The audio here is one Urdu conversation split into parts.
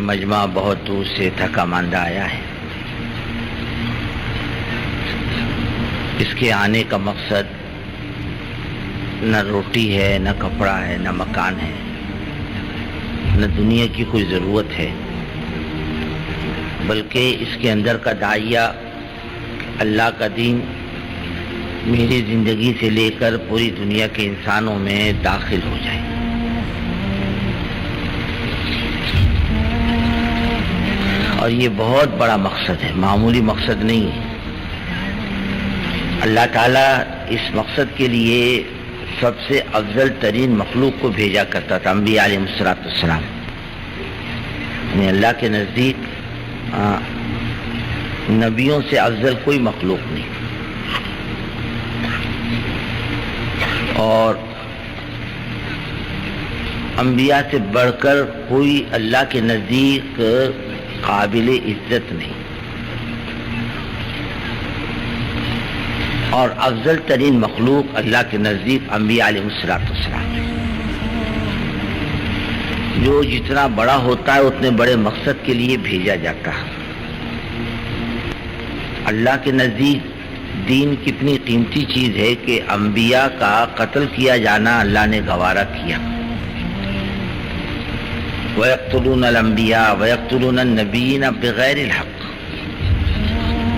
مجمع بہت دور سے تھکا ماندہ آیا ہے۔ اس کے آنے کا مقصد نہ روٹی ہے، نہ کپڑا ہے، نہ مکان ہے، نہ دنیا کی کوئی ضرورت ہے، بلکہ اس کے اندر کا داعیہ اللہ کا دین میری زندگی سے لے کر پوری دنیا کے انسانوں میں داخل ہو جائے۔ اور یہ بہت بڑا مقصد ہے، معمولی مقصد نہیں ہے۔ اللہ تعالیٰ اس مقصد کے لیے سب سے افضل ترین مخلوق کو بھیجا کرتا تھا، انبیاء علیہ السلام۔ یعنی اللہ کے نزدیک نبیوں سے افضل کوئی مخلوق نہیں، اور انبیاء سے بڑھ کر کوئی اللہ کے نزدیک قابل عزت نہیں، اور افضل ترین مخلوق اللہ کے نزدیک انبیاء علیہ السلام ہے۔ جو جتنا بڑا ہوتا ہے اتنے بڑے مقصد کے لیے بھیجا جاتا ہے۔ اللہ کے نزدیک دین کتنی قیمتی چیز ہے کہ انبیاء کا قتل کیا جانا اللہ نے گوارا کیا۔ وَيَقْتُلُونَ الْأَنْبِيَاءَ وَيَقْتُلُونَ النَّبِيِّينَ بِغَيْرِ الْحَقِّ،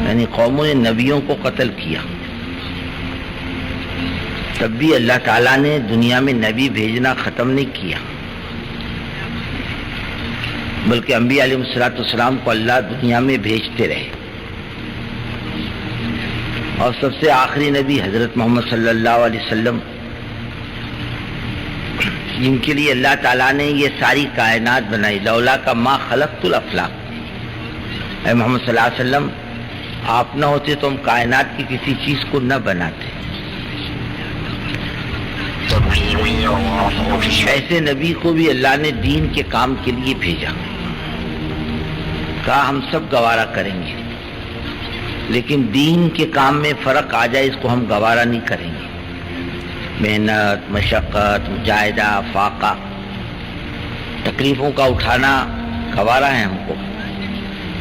یعنی قوموں نے نبیوں کو قتل کیا، تب بھی اللہ تعالیٰ نے دنیا میں نبی بھیجنا ختم نہیں کیا، بلکہ انبیاء علیہ السلام کو اللہ دنیا میں بھیجتے رہے۔ اور سب سے آخری نبی حضرت محمد صلی اللہ علیہ وسلم، جن کے لیے اللہ تعالیٰ نے یہ ساری کائنات بنائی۔ لولا کا ما خلقت الافلاق، اے محمد صلی اللہ علیہ وسلم آپ نہ ہوتے تو ہم کائنات کی کسی چیز کو نہ بناتے۔ ایسے نبی کو بھی اللہ نے دین کے کام کے لیے بھیجا، کہا ہم سب گوارا کریں گے، لیکن دین کے کام میں فرق آ جائے اس کو ہم گوارا نہیں کریں گے۔ محنت، مشقت، مجاہدہ، فاقہ، تکلیفوں کا اٹھانا گوارا ہے ہم کو۔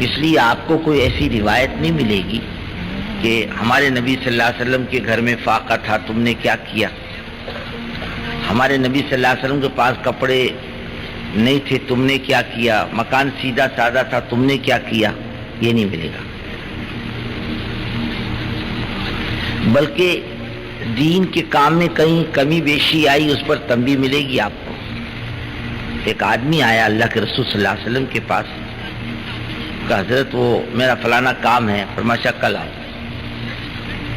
اس لیے آپ کو کوئی ایسی روایت نہیں ملے گی کہ ہمارے نبی صلی اللہ علیہ وسلم کے گھر میں فاقہ تھا تم نے کیا کیا، ہمارے نبی صلی اللہ علیہ وسلم کے پاس کپڑے نہیں تھے تم نے کیا کیا، مکان سیدھا سادہ تھا تم نے کیا کیا، یہ نہیں ملے گا۔ بلکہ دین کے کام میں کہیں کمی بیشی آئی اس پر تنبیہ ملے گی آپ کو۔ ایک آدمی آیا اللہ کے رسول صلی اللہ علیہ وسلم کے پاس، کہ حضرت وہ میرا فلانا کام ہے، فرمایا کل آؤ۔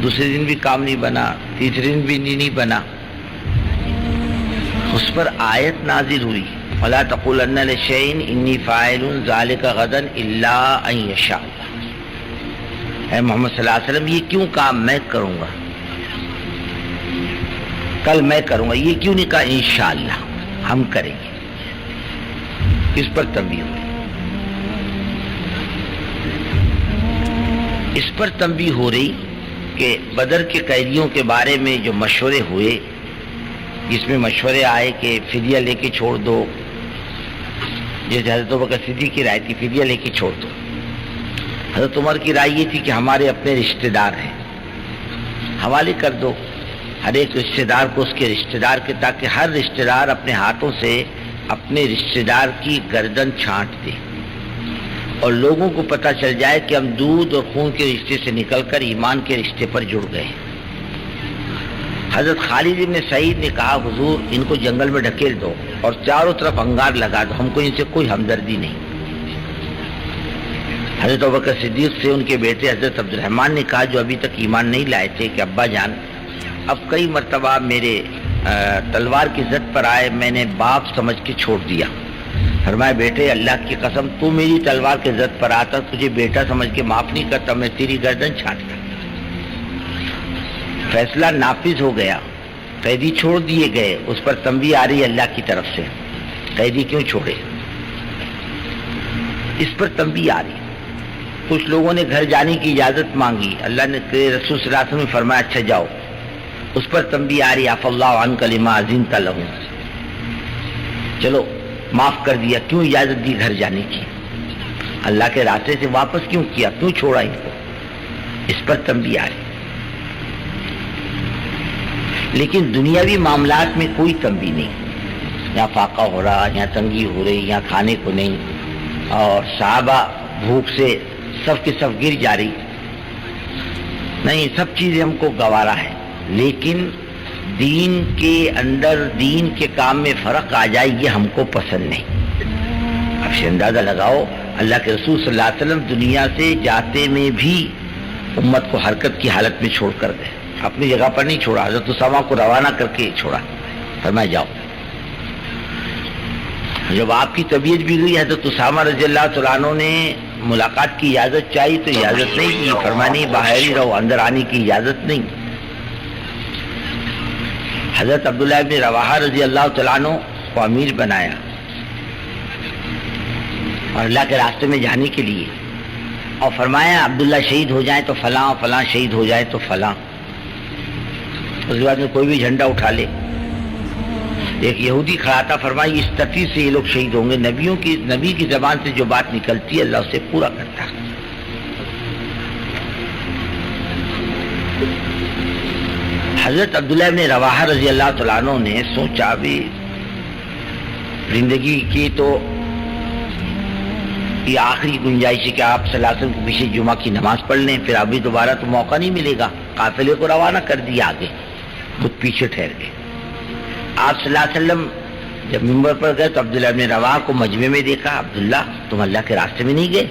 دوسرے دن بھی کام نہیں بنا، تیسرے دن بھی نہیں بنا، اس پر آیت نازل ہوئی وَلَا تَقُولَنَّ لِشَيْءٍ إِنِّي فَاعِلٌ ذَلِكَ غَدًا إِلَّا أَن يَشَاءَ اللَّهُ۔ اے محمد صلی اللہ علیہ وسلم یہ کیوں کام میں کروں گا، کل میں کروں گا، یہ کیوں نہیں کہا انشاءاللہ ہم کریں گے۔ اس پر تنبیہ ہوئی، اس پر تنبیہ ہو رہی کہ بدر کے قیدیوں کے بارے میں جو مشورے ہوئے، جس میں مشورے آئے کہ فدیہ لے کے چھوڑ دو، جیسے حضرت ابوبکر صدیق کی رائے تھی فدیہ لے کے چھوڑ دو، حضرت عمر کی رائے یہ تھی کہ ہمارے اپنے رشتہ دار ہیں حوالے کر دو ہر ایک رشتہ دار کو اس کے رشتہ دار کے، تاکہ ہر رشتہ دار اپنے ہاتھوں سے اپنے رشتہ دار کی گردن چھانٹ دے اور لوگوں کو پتہ چل جائے کہ ہم دودھ اور خون کے رشتے سے نکل کر ایمان کے رشتے پر جڑ گئے۔ حضرت خالد بن سعید نے کہا حضور ان کو جنگل میں ڈھکیل دو اور چاروں طرف انگار لگا دو، ہم کو ان سے کوئی ہمدردی نہیں۔ حضرت ابوبکر صدیق سے ان کے بیٹے حضرت عبد الرحمن نے کہا جو ابھی تک ایمان نہیں لائے تھے کہ ابا جان اب کئی مرتبہ میرے تلوار کی زد پر آئے، میں نے باپ سمجھ کے چھوڑ دیا۔ فرمایا بیٹے اللہ کی قسم تو میری تلوار کے زد پر آتا تجھے بیٹا سمجھ کے معاف نہیں کرتا، میں تیری گردن چھانٹتا۔ فیصلہ نافذ ہو گیا، قیدی چھوڑ دیے گئے۔ اس پر تنبیہ آ رہی ہے اللہ کی طرف سے، قیدی کیوں چھوڑے، اس پر تنبیہ آ رہی ہے۔ کچھ لوگوں نے گھر جانے کی اجازت مانگی، اللہ نے رسول صلی اللہ علیہ وسلم نے فرمایا اچھا جاؤ، اس پر تنبیہ آ رہی ہے عفا اللہ عنک لما اذنت لہم، چلو معاف کر دیا، کیوں اجازت دی گھر جانے کی۔ اللہ کے راستے سے واپس کیوں کیا, کیوں چھوڑا ان کو؟ اس پر تنبیہ ہے. لیکن دنیاوی معاملات میں کوئی تنبیہ نہیں. یہاں فاقہ ہو رہا, یہاں تنگی ہو رہی, یہاں کھانے کو نہیں, اور صحابہ بھوک سے سب کے سب گر جا رہی. نہیں, سب چیزیں ہم کو گوارا ہے, لیکن دین کے اندر دین کے کام میں فرق آ جائے یہ ہم کو پسند نہیں. اب سے اندازہ لگاؤ, اللہ کے رسول صلی اللہ علیہ وسلم دنیا سے جاتے میں بھی امت کو حرکت کی حالت میں چھوڑ کر گئے, اپنی جگہ پر نہیں چھوڑا, حضرت اسامہ کو روانہ کر کے چھوڑا, فرمایا جاؤ. جب آپ کی طبیعت بگڑی, حضرت اسامہ رضی اللہ تعالیٰ عنہ نے ملاقات کی اجازت چاہی تو اجازت نہیں کی, فرمایا نہیں, باہر ہی رہو, اندر آنے کی اجازت نہیں. حضرت عبداللہ ابن رواحہ رضی اللہ تعالیٰ عنہ کو امیر بنایا اور اللہ کے راستے میں جانے کے لیے, اور فرمایا عبداللہ شہید ہو جائیں تو فلاں, فلاں شہید ہو جائے تو فلاں. اس کے بعد میں کوئی بھی جھنڈا اٹھا لے. ایک یہودی کھڑا تھا, فرمایا اس ترتیب سے یہ لوگ شہید ہوں گے. نبی کی زبان سے جو بات نکلتی ہے اللہ اسے پورا کرتا ہے. حضرت عبداللہ ابن رواحہ رضی اللہ تعالیٰ عنہ نے سوچا بھی زندگی کی تو یہ آخری گنجائش ہے کہ آپ صلی اللہ علیہ وسلم کے پیچھے جمعہ کی نماز پڑھ لیں, پھر ابھی دوبارہ تو موقع نہیں ملے گا. قافلے کو روانہ کر دیا آگے, خود پیچھے ٹھہر گئے. آپ صلی اللہ علیہ وسلم جب منبر پر گئے تو عبداللہ ابن رواحہ کو مجمع میں دیکھا. عبداللہ تم اللہ کے راستے میں نہیں گئے؟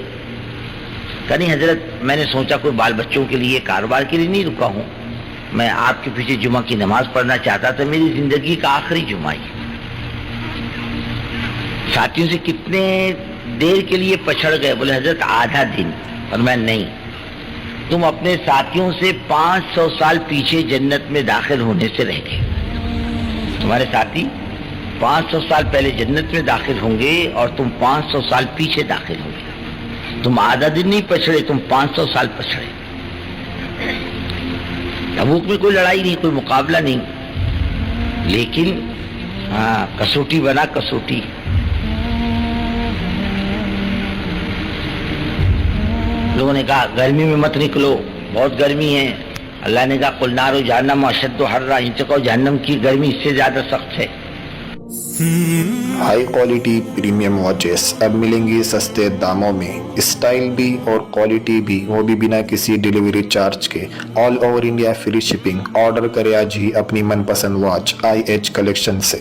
کہا نہیں حضرت, میں نے سوچا کوئی بال بچوں کے لیے کاروبار کے لیے نہیں رکا ہوں, میں آپ کے پیچھے جمعہ کی نماز پڑھنا چاہتا تھا, میری زندگی کا آخری جمعہ ہے. ساتھیوں سے کتنے دیر کے لیے پچھڑ گئے؟ بولے حضرت آدھا دن. اور میں نہیں, تم اپنے ساتھیوں سے 500 سال پیچھے جنت میں داخل ہونے سے رہ گئے. تمہارے ساتھی 500 سال پہلے جنت میں داخل ہوں گے اور تم 500 سال پیچھے داخل ہوں گے. تم آدھا دن نہیں پچھڑے, تم 500 سال پچھڑے. تبوک میں کوئی لڑائی نہیں, کوئی مقابلہ نہیں, لیکن کسوٹی بنا کسوٹی. لوگوں نے کہا گرمی میں مت نکلو, بہت گرمی ہے. اللہ نے کہا قل نار جہنم اشد حرا, ان سے کہو جہنم کی گرمی اس سے زیادہ سخت ہے. ہائی کوالٹی پریمیم واچز اب ملیں گی سستے داموں میں, اسٹائل بھی اور کوالٹی بھی, وہ بھی بنا کسی ڈیلیوری چارج کے. All over India free shipping. Order کرے آج ہی اپنی من پسند واچ IH کلیکشن سے.